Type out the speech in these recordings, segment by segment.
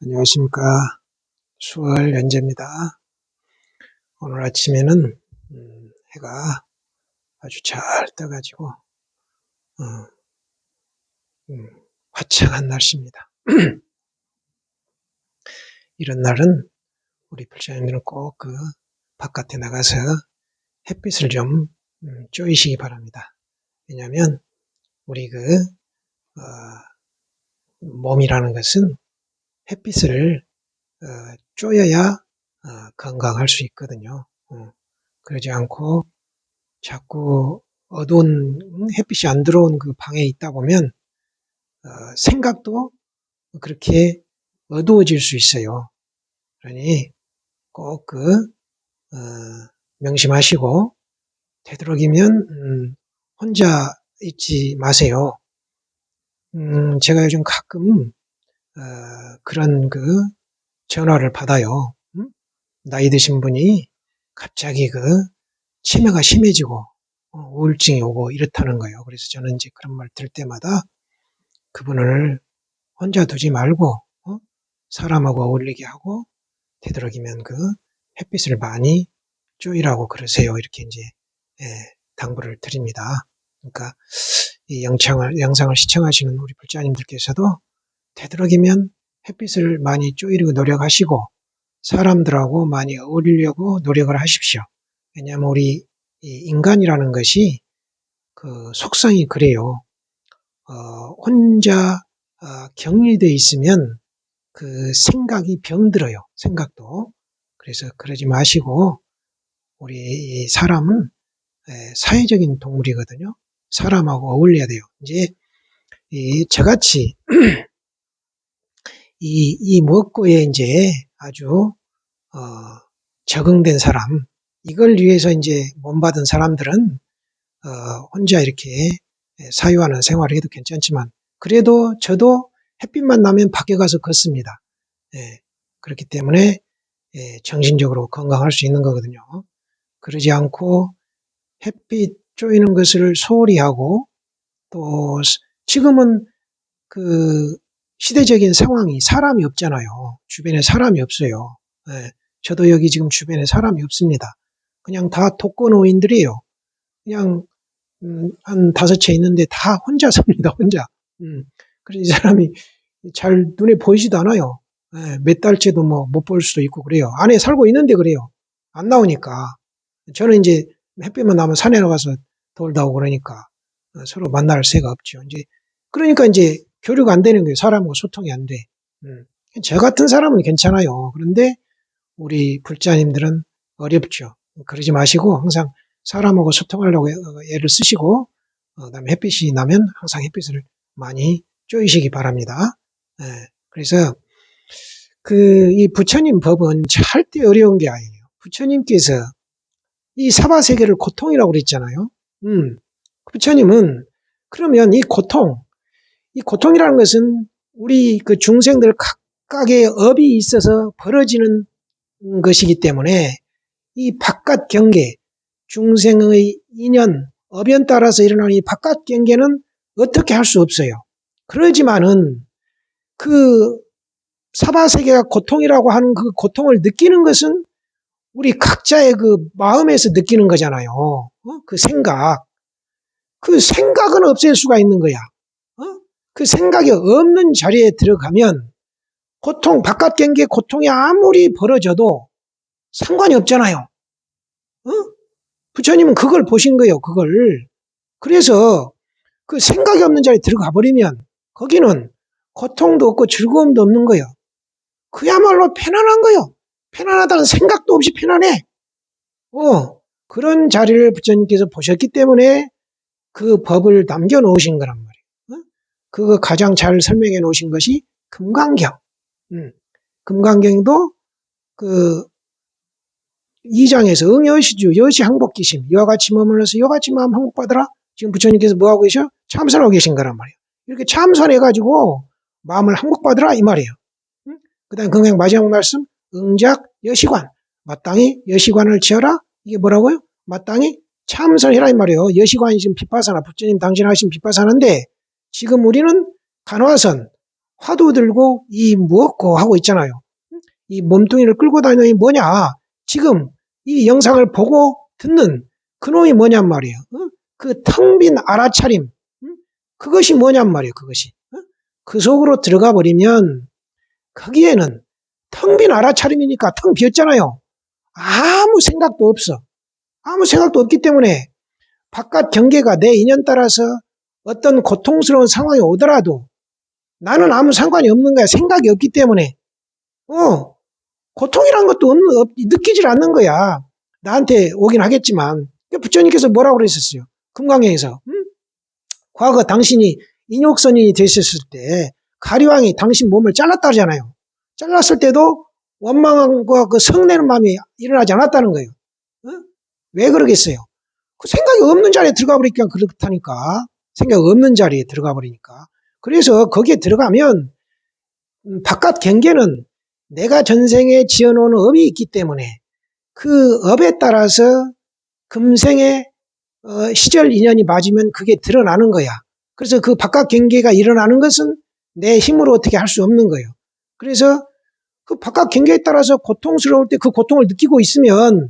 안녕하십니까. 수월 연재입니다. 오늘 아침에는 해가 아주 잘 떠가지고 화창한 날씨입니다. 이런 날은 우리 불자님들은 꼭 바깥에 나가서 햇빛을 좀 쬐시기 바랍니다. 왜냐하면 우리 몸이라는 것은 햇빛을 쬐어야 건강할 수 있거든요. 그러지 않고 자꾸 어두운 햇빛이 안 들어온 그 방에 있다 보면 생각도 그렇게 어두워질 수 있어요. 그러니 꼭 명심하시고 되도록이면 혼자 있지 마세요. 제가 요즘 가끔 그런 전화를 받아요. 나이 드신 분이 갑자기 치매가 심해지고 우울증이 오고 이렇다는 거예요. 그래서 저는 이제 그런 말 들을 때마다 그분을 혼자 두지 말고 사람하고 어울리게 하고 되도록이면 햇빛을 많이 쬐이라고 그러세요. 이렇게 이제 당부를 드립니다. 그러니까 이 영상을 시청하시는 우리 불자님들께서도 되도록이면 햇빛을 많이 쬐이려고 노력하시고 사람들하고 많이 어울리려고 노력을 하십시오. 왜냐하면 우리 인간이라는 것이 속성이 그래요. 혼자 격리되어 있으면 생각이 병들어요. 생각도. 그래서 그러지 마시고 우리 사람은 사회적인 동물이거든요. 사람하고 어울려야 돼요. 이제 저같이 이 먹고에 이제 아주 적응된 사람, 이걸 위해서 이제 몸받은 사람들은 혼자 이렇게 사유하는 생활을 해도 괜찮지만 그래도 저도 햇빛만 나면 밖에 가서 걷습니다. 그렇기 때문에 정신적으로 건강할 수 있는 거거든요. 그러지 않고 햇빛 쬐이는 것을 소홀히 하고 또 지금은 시대적인 상황이 사람이 없잖아요. 주변에 사람이 없어요. 저도 여기 지금 주변에 사람이 없습니다. 그냥 다 독거노인들이에요. 그냥 한 5채 있는데 다 혼자 삽니다. 혼자. 그래서 이 사람이 잘 눈에 보이지도 않아요. 몇 달째도 못 볼 수도 있고 그래요. 안에 살고 있는데 그래요. 안 나오니까. 저는 이제 햇빛만 나면 산에 나가서 돌다 오고 그러니까 서로 만날 새가 없죠. 그러니까 이제 교류가 안 되는 거예요. 사람하고 소통이 안 돼. 저 같은 사람은 괜찮아요. 그런데 우리 불자님들은 어렵죠. 그러지 마시고 항상 사람하고 소통하려고 애를 쓰시고 그다음에 햇빛이 나면 항상 햇빛을 많이 쬐이시기 바랍니다. 그래서 이 부처님 법은 절대 어려운 게 아니에요. 부처님께서 이 사바세계를 고통이라고 그랬잖아요. 부처님은 그러면 이 고통이라는 것은 우리 중생들 각각의 업이 있어서 벌어지는 것이기 때문에 이 바깥 경계, 중생의 인연, 업연 따라서 일어나는 이 바깥 경계는 어떻게 할 수 없어요. 그러지만은 사바세계가 고통이라고 하는 그 고통을 느끼는 것은 우리 각자의 마음에서 느끼는 거잖아요. 그 생각은 없앨 수가 있는 거야. 그 생각이 없는 자리에 들어가면 바깥 경계 고통이 아무리 벌어져도 상관이 없잖아요. 부처님은 그걸 보신 거예요. 그걸. 그래서 그 생각이 없는 자리에 들어가 버리면 거기는 고통도 없고 즐거움도 없는 거예요. 그야말로 편안한 거예요. 편안하다는 생각도 없이 편안해. 그런 자리를 부처님께서 보셨기 때문에 그 법을 남겨놓으신 거란 말이에요. 그거 가장 잘 설명해 놓으신 것이 금강경. 금강경도 2장에서 응여시주 여시항복기심 이와 같이 머물러서 이와 같이 마음 항복받으라. 지금 부처님께서 뭐하고 계셔? 참선하고 계신 거란 말이에요. 이렇게 참선해가지고 마음을 항복받으라 이 말이에요. 그 다음에 금강 마지막 말씀 응작 여시관 마땅히 여시관을 지어라. 이게 뭐라고요? 마땅히 참선해라 이 말이에요. 여시관이 지금 비파사나 부처님 당신 하신 비파사나인데 지금 우리는 간화선 화두 들고 이 무엇고 하고 있잖아요. 이 몸뚱이를 끌고 다니는 이 뭐냐? 지금 이 영상을 보고 듣는 그놈이 뭐냔 말이에요. 그 텅 빈 알아차림. 그것이 뭐냔 말이에요. 그것이. 그 속으로 들어가 버리면 거기에는 텅 빈 알아차림이니까 텅 비었잖아요. 아무 생각도 없어. 아무 생각도 없기 때문에 바깥 경계가 내 인연 따라서 어떤 고통스러운 상황이 오더라도 나는 아무 상관이 없는 거야. 생각이 없기 때문에. 고통이란 것도 느끼질 않는 거야. 나한테 오긴 하겠지만. 부처님께서 뭐라고 그랬었어요? 금강경에서. 과거 당신이 인욕선이 되셨을 때 가리왕이 당신 몸을 잘랐다 하잖아요. 잘랐을 때도 원망과 그 성내는 마음이 일어나지 않았다는 거예요. 왜 그러겠어요? 그 생각이 없는 자리에 들어가 버리니까 그렇다니까. 생각이 없는 자리에 들어가 버리니까. 그래서 거기에 들어가면 바깥 경계는 내가 전생에 지어놓은 업이 있기 때문에 그 업에 따라서 금생의 시절 인연이 맞으면 그게 드러나는 거야. 그래서 그 바깥 경계가 일어나는 것은 내 힘으로 어떻게 할 수 없는 거예요. 그래서 그 바깥 경계에 따라서 고통스러울 때 그 고통을 느끼고 있으면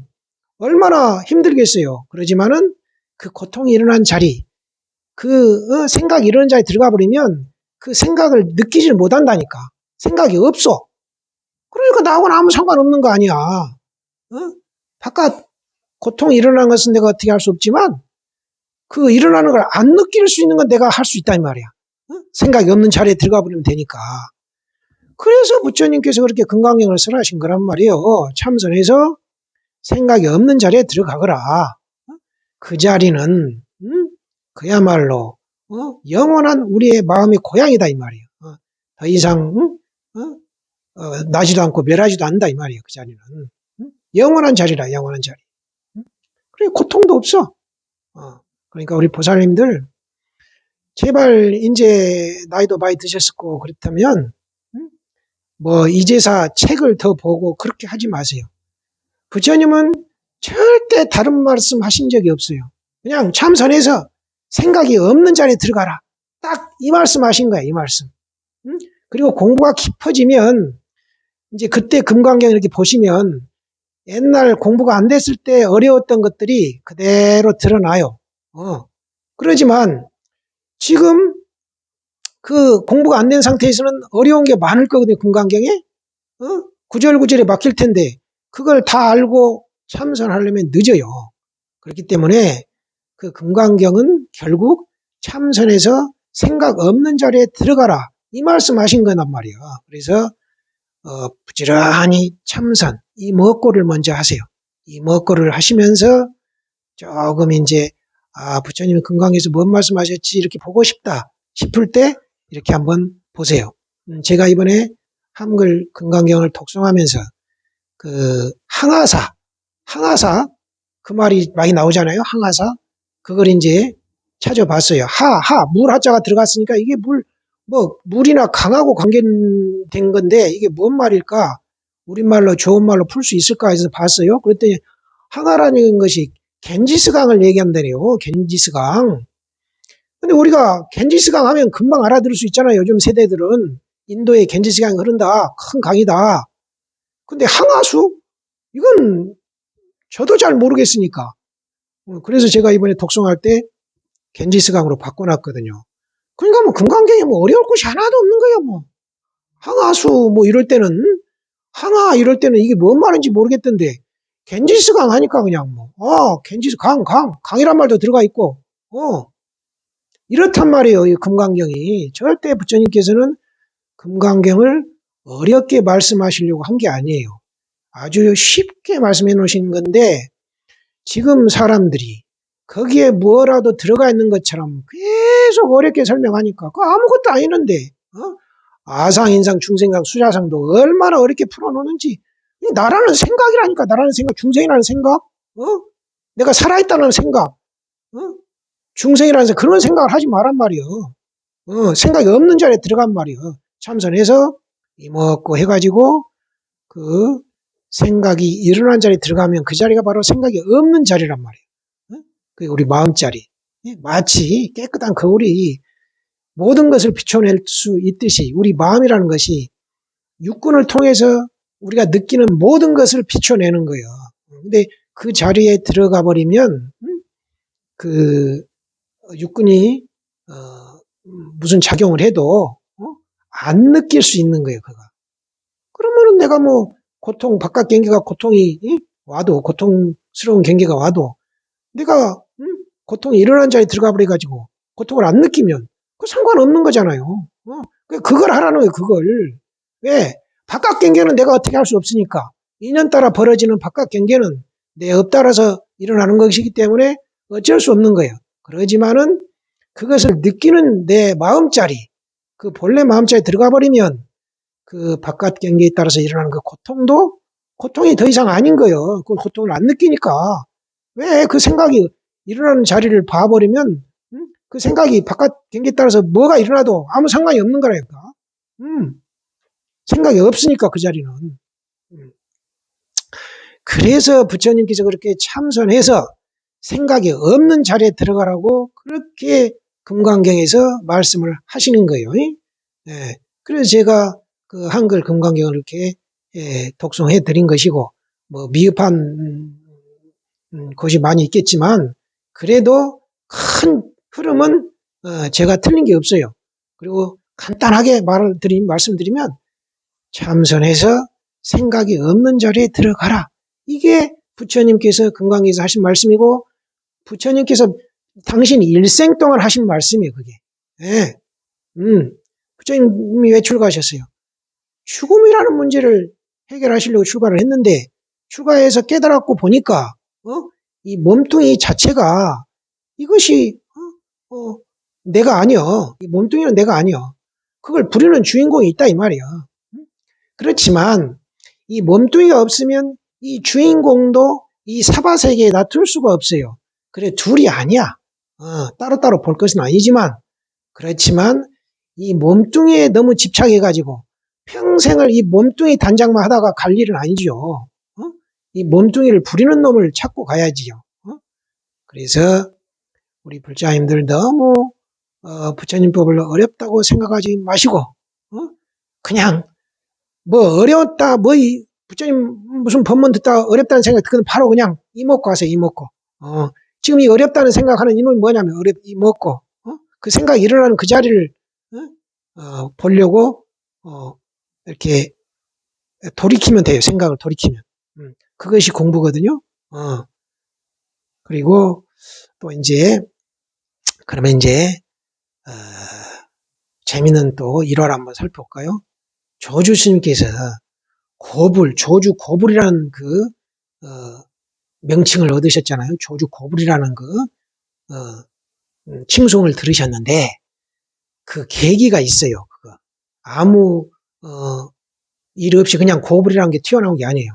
얼마나 힘들겠어요. 그러지만은 그 고통이 일어난 자리, 그 생각이 일어난 자리에 들어가 버리면 그 생각을 느끼질 못한다니까. 생각이 없어. 그러니까 나하고는 아무 상관없는 거 아니야. 바깥 고통이 일어난 것은 내가 어떻게 할 수 없지만 그 일어나는 걸 안 느낄 수 있는 건 내가 할 수 있다 이 말이야. 생각이 없는 자리에 들어가 버리면 되니까. 그래서 부처님께서 그렇게 금강경을 설하신 거란 말이에요. 참선해서 생각이 없는 자리에 들어가거라. 그 자리는 그야말로 영원한 우리의 마음의 고향이다 이 말이에요. 더 이상 나지도 않고 멸하지도 않는다 이 말이에요. 그 자리는 영원한 자리라. 영원한 자리. 그래 고통도 없어. 그러니까 우리 보살님들 제발 이제 나이도 많이 드셨고 그렇다면 뭐 이제사 책을 더 보고 그렇게 하지 마세요. 부처님은 절대 다른 말씀 하신 적이 없어요. 그냥 참선해서 생각이 없는 자리에 들어가라. 딱 이 말씀 하신 거야. 이 말씀. 그리고 공부가 깊어지면 이제 그때 금강경 이렇게 보시면 옛날 공부가 안 됐을 때 어려웠던 것들이 그대로 드러나요. 그러지만 지금 그 공부가 안 된 상태에서는 어려운 게 많을 거거든요. 금강경에. 구절구절에 막힐 텐데 그걸 다 알고 참선하려면 늦어요. 그렇기 때문에 그 금강경은 결국 참선해서 생각 없는 자리에 들어가라. 이 말씀하신 거란 말이에요. 그래서 부지런히 참선, 이 먹고를 먼저 하세요. 이 먹고를 하시면서 조금 이제 부처님이 금강에서 뭔 말씀하셨지 이렇게 보고 싶다 싶을 때 이렇게 한번 보세요. 제가 이번에 한글 금강경을 독송하면서 그 항아사 그 말이 많이 나오잖아요. 항아사 그걸 이제 찾아봤어요. 물 하자가 들어갔으니까 이게 물이나 강하고 관계된 건데 이게 뭔 말일까? 우리말로 좋은 말로 풀 수 있을까 해서 봤어요. 그랬더니 항아라는 것이 겐지스강을 얘기한다네요. 겐지스강. 근데 우리가 겐지스강 하면 금방 알아들을 수 있잖아요. 요즘 세대들은 인도에 겐지스강이 흐른다. 큰 강이다. 근데 항아수? 이건 저도 잘 모르겠으니까. 그래서 제가 이번에 독송할 때 겐지스강으로 바꿔놨거든요. 그러니까 뭐 금강경에 뭐 어려울 것이 하나도 없는 거예요. 뭐 항아수 뭐 이럴 때는 항아 이럴 때는 이게 뭔 말인지 모르겠던데 겐지스강 하니까 그냥 겐지스 강이란 말도 들어가 있고 이렇단 말이에요. 이 금강경이 절대 부처님께서는 금강경을 어렵게 말씀하시려고 한 게 아니에요. 아주 쉽게 말씀해 놓으신 건데 지금 사람들이 거기에 뭐라도 들어가 있는 것처럼 계속 어렵게 설명하니까 그거 아무것도 아니는데 아상, 인상, 중생상, 수자상도 얼마나 어렵게 풀어놓는지 나라는 생각이라니까. 나라는 생각, 중생이라는 생각 내가 살아있다는 생각 중생이라는 생각 그런 생각을 하지 말란 말이요. 생각이 없는 자리에 들어간 말이요. 참선해서 이먹고 해가지고 그 생각이 일어난 자리에 들어가면 그 자리가 바로 생각이 없는 자리란 말이에요. 그게 우리 마음자리. 마치 깨끗한 거울이 모든 것을 비춰낼 수 있듯이 우리 마음이라는 것이 육군을 통해서 우리가 느끼는 모든 것을 비춰내는 거예요. 근데 그 자리에 들어가 버리면 그 육군이 무슨 작용을 해도 안 느낄 수 있는 거예요. 그거. 그러면은 내가 뭐 고통 바깥 경계가 고통이 와도 고통스러운 경계가 와도 내가 고통이 일어난 자리에 들어가 버려 가지고 고통을 안 느끼면 그 상관없는 거잖아요. 그걸 하라는 거예요. 그걸. 왜? 바깥 경계는 내가 어떻게 할 수 없으니까. 인연 따라 벌어지는 바깥 경계는 내 업 따라서 일어나는 것이기 때문에 어쩔 수 없는 거예요. 그러지만은 그것을 느끼는 내 마음자리, 그 본래 마음자리에 들어가 버리면 그 바깥 경계에 따라서 일어나는 그 고통도 고통이 더 이상 아닌 거예요. 그 고통을 안 느끼니까. 왜 그 생각이 일어나는 자리를 봐버리면 그 생각이 바깥 경계에 따라서 뭐가 일어나도 아무 상관이 없는 거라니까. 생각이 없으니까 그 자리는. 그래서 부처님께서 그렇게 참선해서 생각이 없는 자리에 들어가라고 그렇게 금강경에서 말씀을 하시는 거예요. 예. 그래서 제가 그 한글 금강경을 이렇게 독송해 드린 것이고, 뭐 미흡한 곳이 많이 있겠지만 그래도 큰 흐름은 제가 틀린 게 없어요. 그리고 간단하게 말씀드리면 참선해서 생각이 없는 자리에 들어가라. 이게 부처님께서 금강경에서 하신 말씀이고 부처님께서 당신 일생 동안 하신 말씀이에요. 그게. 예. 부처님이 왜 출가하셨어요? 죽음이라는 문제를 해결하시려고 출가를 했는데 출가해서 깨달았고 보니까 이 몸뚱이 자체가 이것이 내가 아니여. 이 몸뚱이는 내가 아니여. 그걸 부리는 주인공이 있다 이 말이야. 그렇지만 이 몸뚱이가 없으면 이 주인공도 이 사바세계에 놔둘 수가 없어요. 그래 둘이 아니야. 따로따로 볼 것은 아니지만 그렇지만 이 몸뚱이에 너무 집착해가지고 평생을 이 몸뚱이 단장만 하다가 갈 일은 아니지요. 이 몸뚱이를 부리는 놈을 찾고 가야지요. 그래서 우리 불자님들 너무 부처님 법을 어렵다고 생각하지 마시고 그냥 뭐 어려웠다 뭐 부처님 무슨 법문 듣다 어렵다는 생각 그건 바로 그냥 이먹고 하세요. 이먹고. 지금 이 어렵다는 생각하는 이놈이 뭐냐면 이먹고 그 생각이 일어나는 그 자리를 보려고 이렇게 돌이키면 돼요. 생각을 돌이키면. 그것이 공부거든요. 그리고 또 이제 그러면 이제 재미는 또 일화를 한번 살펴볼까요? 조주 스님께서 조주 고불이라는 그 명칭을 얻으셨잖아요. 조주 고불이라는 그 칭송을 들으셨는데 그 계기가 있어요. 그거 아무 일 없이 그냥 고불이라는 게 튀어나온 게 아니에요.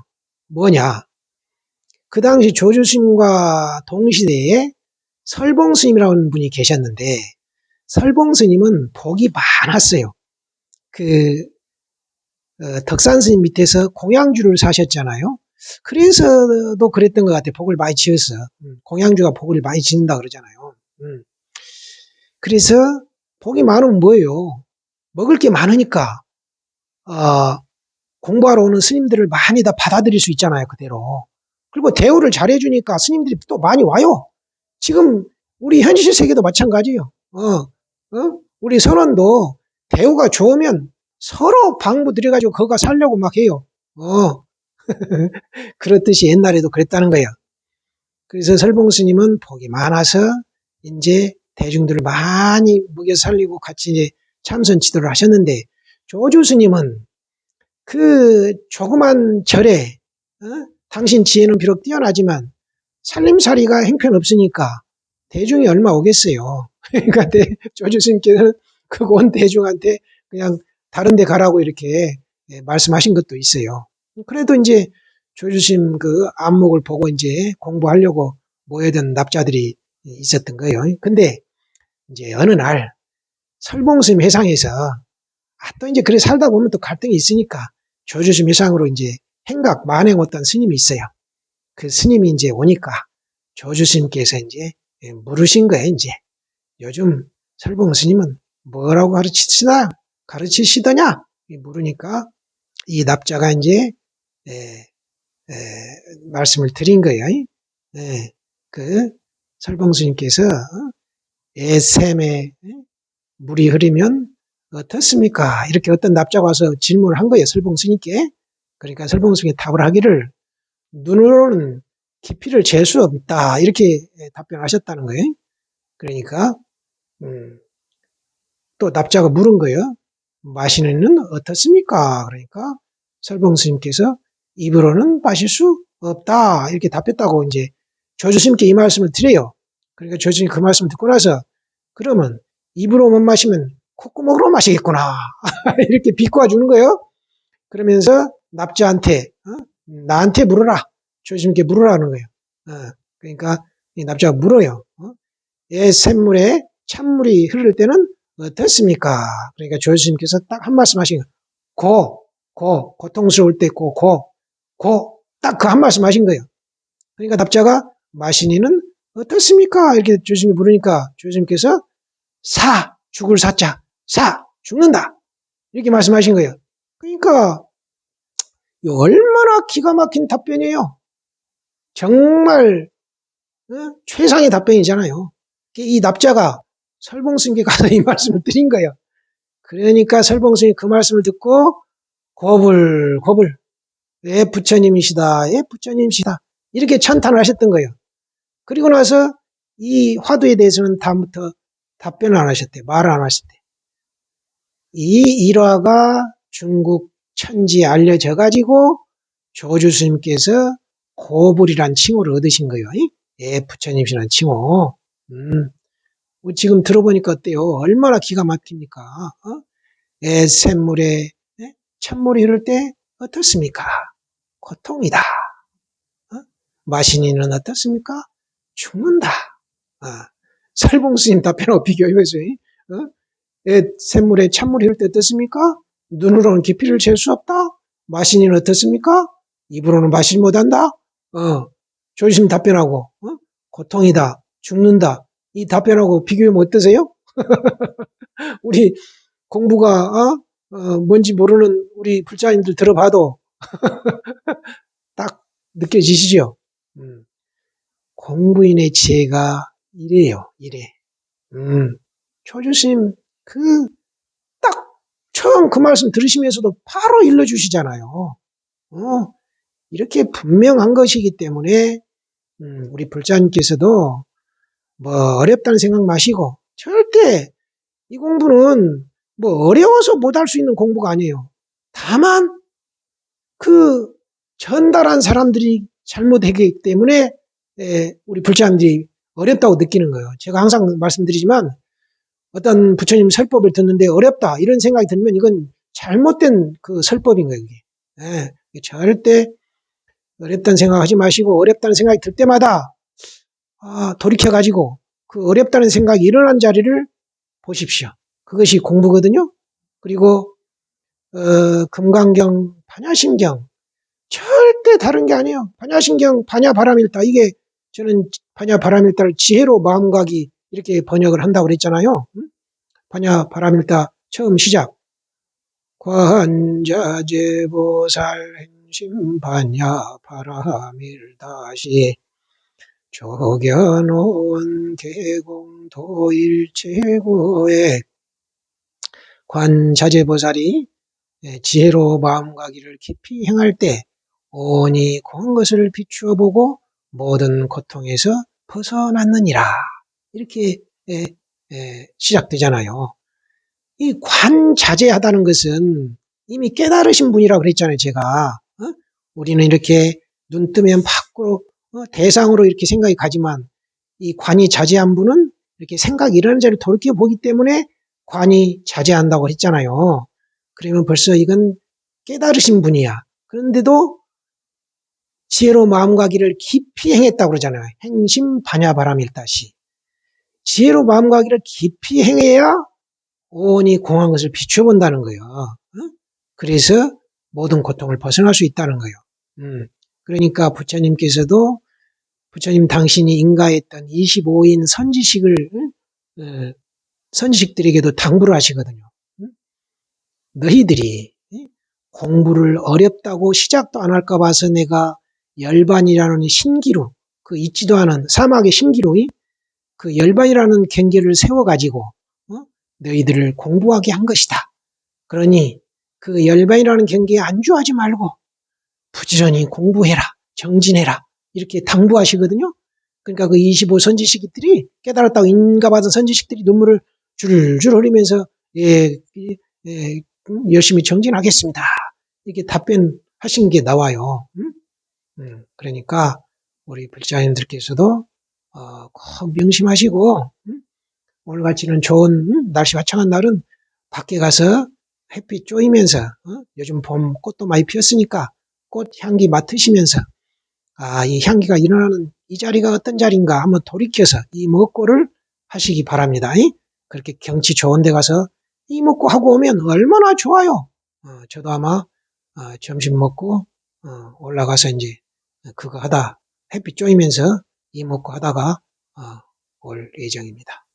뭐냐? 그 당시 조주 스님과 동시대에 설봉 스님이라는 분이 계셨는데 설봉 스님은 복이 많았어요. 그 덕산 스님 밑에서 공양주를 사셨잖아요. 그래서도 그랬던 것 같아요. 복을 많이 지어서. 공양주가 복을 많이 짓는다 그러잖아요. 그래서 복이 많으면 뭐예요? 먹을 게 많으니까 공부하러 오는 스님들을 많이 다 받아들일 수 있잖아요. 그대로. 그리고 대우를 잘해주니까 스님들이 또 많이 와요. 지금 우리 현실 세계도 마찬가지예요. 우리 선원도 대우가 좋으면 서로 방부 들여가지고 거기가 살려고 막 해요. 그렇듯이 옛날에도 그랬다는 거예요. 그래서 설봉 스님은 복이 많아서 이제 대중들을 많이 먹여 살리고 같이 이제 참선 지도를 하셨는데 조주 스님은 그 조그만 절에 당신 지혜는 비록 뛰어나지만 살림살이가 형편없으니까 대중이 얼마 오겠어요. 그러니까 조주 스님께서는 그 온 대중한테 그냥 다른 데 가라고 이렇게 말씀하신 것도 있어요. 그래도 이제 조주 스님 그 안목을 보고 이제 공부하려고 모여든 납자들이 있었던 거예요. 근데 이제 어느 날 설봉 스님 회상에서 또 이제 그래 살다 보면 또 갈등이 있으니까 조주 스님 회상으로 이제 행각 만행 어떤 스님이 있어요. 그 스님이 이제 오니까 조주 스님께서 이제 물으신 거예요. 이제 요즘 설봉 스님은 뭐라고 가르치시더냐? 물으니까 이 납자가 이제 에, 에, 말씀을 드린 거예요. 그 설봉스님께서 에셈에 물이 흐르면 어떻습니까? 이렇게 어떤 납자가 와서 질문을 한 거예요. 설봉스님께. 그러니까 설봉스님이 답을 하기를 눈으로는 깊이를 잴 수 없다. 이렇게 답변하셨다는 거예요. 그러니까 또 납자가 물은 거예요. 마시는 이는 어떻습니까? 그러니까 설봉스님께서 입으로는 마실 수 없다. 이렇게 답했다고 이제 조주스님께 이 말씀을 드려요. 그러니까 조주스님이 그 말씀을 듣고 나서 그러면 입으로 못 마시면 콧구멍으로 마시겠구나. 이렇게 비꼬아 주는 거예요. 그러면서 납자한테 나한테 물어라. 조주스님께 물으라는 거예요. 그러니까 이 납자가 물어요. 샘물에 찬물이 흐를 때는 어떻습니까? 그러니까 조주스님께서 딱 한 말씀 하신 거예요. 고통스러울 때 딱 그 한 말씀 하신 거예요. 그러니까 납자가 마시니는 어떻습니까? 이렇게 조주스님이 물으니까 조주스님께서 죽을 사자, 죽는다. 이렇게 말씀하신 거예요. 그러니까 얼마나 기가 막힌 답변이에요. 정말 최상의 답변이잖아요. 이 납자가 설봉스님께 가서 이 말씀을 드린 거예요. 그러니까 설봉스님이 그 말씀을 듣고 고불 예 부처님이시다. 이렇게 찬탄을 하셨던 거예요. 그리고 나서 이 화두에 대해서는 다음부터 답변을 안 하셨대요. 말을 안 하셨대요. 이 일화가 중국 천지에 알려져 가지고 조주스님께서 고불이란 칭호를 얻으신 거예요. 예 부처님이시라는 칭호. 지금 들어보니까 어때요? 얼마나 기가 막힙니까? 샘물에 찬물이 흐를 때 어떻습니까? 고통이다. 마시니는 어떻습니까? 죽는다. 설봉스님 답변하고 비교해보세요. 샘물에 찬물이 흐를 때 어떻습니까? 눈으로는 깊이를 잴 수 없다. 마시니는 어떻습니까? 입으로는 마시지 못한다. 조심 답변하고 고통이다. 죽는다. 이 답변하고 비교하면 어떠세요? 우리 공부가 뭔지 모르는 우리 불자님들 들어봐도 딱 느껴지시죠? 공부인의 지혜가 이래요. 조주스님 딱 처음 그 말씀 들으시면서도 바로 일러주시잖아요. 이렇게 분명한 것이기 때문에 우리 불자님께서도 뭐 어렵다는 생각 마시고 절대 이 공부는 뭐 어려워서 못할 수 있는 공부가 아니에요. 다만 그 전달한 사람들이 잘못했기 때문에 우리 불자님들이 어렵다고 느끼는 거예요. 제가 항상 말씀드리지만 어떤 부처님 설법을 듣는데 어렵다 이런 생각이 들면 이건 잘못된 그 설법인 거예요. 절대 어렵다는 생각하지 마시고 어렵다는 생각이 들 때마다 돌이켜가지고 그 어렵다는 생각이 일어난 자리를 보십시오. 그것이 공부거든요. 그리고 금강경, 반야심경 절대 다른 게 아니에요. 반야심경, 반야바람일다. 이게 저는 반야바람일다를 지혜로 마음가기 이렇게 번역을 한다고 그랬잖아요. 반야바람일다 처음 시작. 관자재보살 행심 반야바람일다시 조견온 개공도일체고의 관자재보살이 지혜로 마음가기를 깊이 행할 때 온이 공한 것을 비추어 보고 모든 고통에서 벗어났느니라. 이렇게 시작되잖아요. 이 관자재하다는 것은 이미 깨달으신 분이라고 그랬잖아요. 제가 우리는 이렇게 눈 뜨면 밖으로 대상으로 이렇게 생각이 가지만 이 관이 자제한 분은 이렇게 생각이 일어나는 자리를 돌이켜 보기 때문에 관이 자제한다고 했잖아요. 그러면 벌써 이건 깨달으신 분이야. 그런데도 지혜로 마음가기를 깊이 행했다고 그러잖아요. 행심 반야바람일다시. 지혜로 마음가기를 깊이 행해야 온이 공한 것을 비춰본다는 거예요. 그래서 모든 고통을 벗어날 수 있다는 거예요. 그러니까 부처님께서도 부처님 당신이 인가했던 25인 선지식을 선지식들에게도 당부를 하시거든요. 너희들이 공부를 어렵다고 시작도 안 할까 봐서 내가 열반이라는 신기루, 그 있지도 않은 사막의 신기루, 그 열반이라는 경계를 세워가지고 너희들을 공부하게 한 것이다. 그러니 그 열반이라는 경계에 안주하지 말고 부지런히 공부해라, 정진해라 이렇게 당부하시거든요. 그러니까 그 25 선지식들이 깨달았다고 인가받은 선지식들이 눈물을 줄줄 흘리면서 열심히 정진하겠습니다. 이렇게 답변하신 게 나와요. 그러니까 우리 불자님들께서도 꼭 명심하시고 오늘같이는 좋은 날씨 화창한 날은 밖에 가서 햇빛 쬐이면서 요즘 봄 꽃도 많이 피었으니까 꽃 향기 맡으시면서 이 향기가 일어나는 이 자리가 어떤 자리인가 한번 돌이켜서 이 먹고를 하시기 바랍니다. 그렇게 경치 좋은 데 가서 이 먹고 하고 오면 얼마나 좋아요. 저도 아마 점심 먹고 올라가서 이제 그거 하다 햇빛 쬐이면서 이 먹고 하다가 올 예정입니다.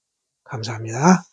감사합니다.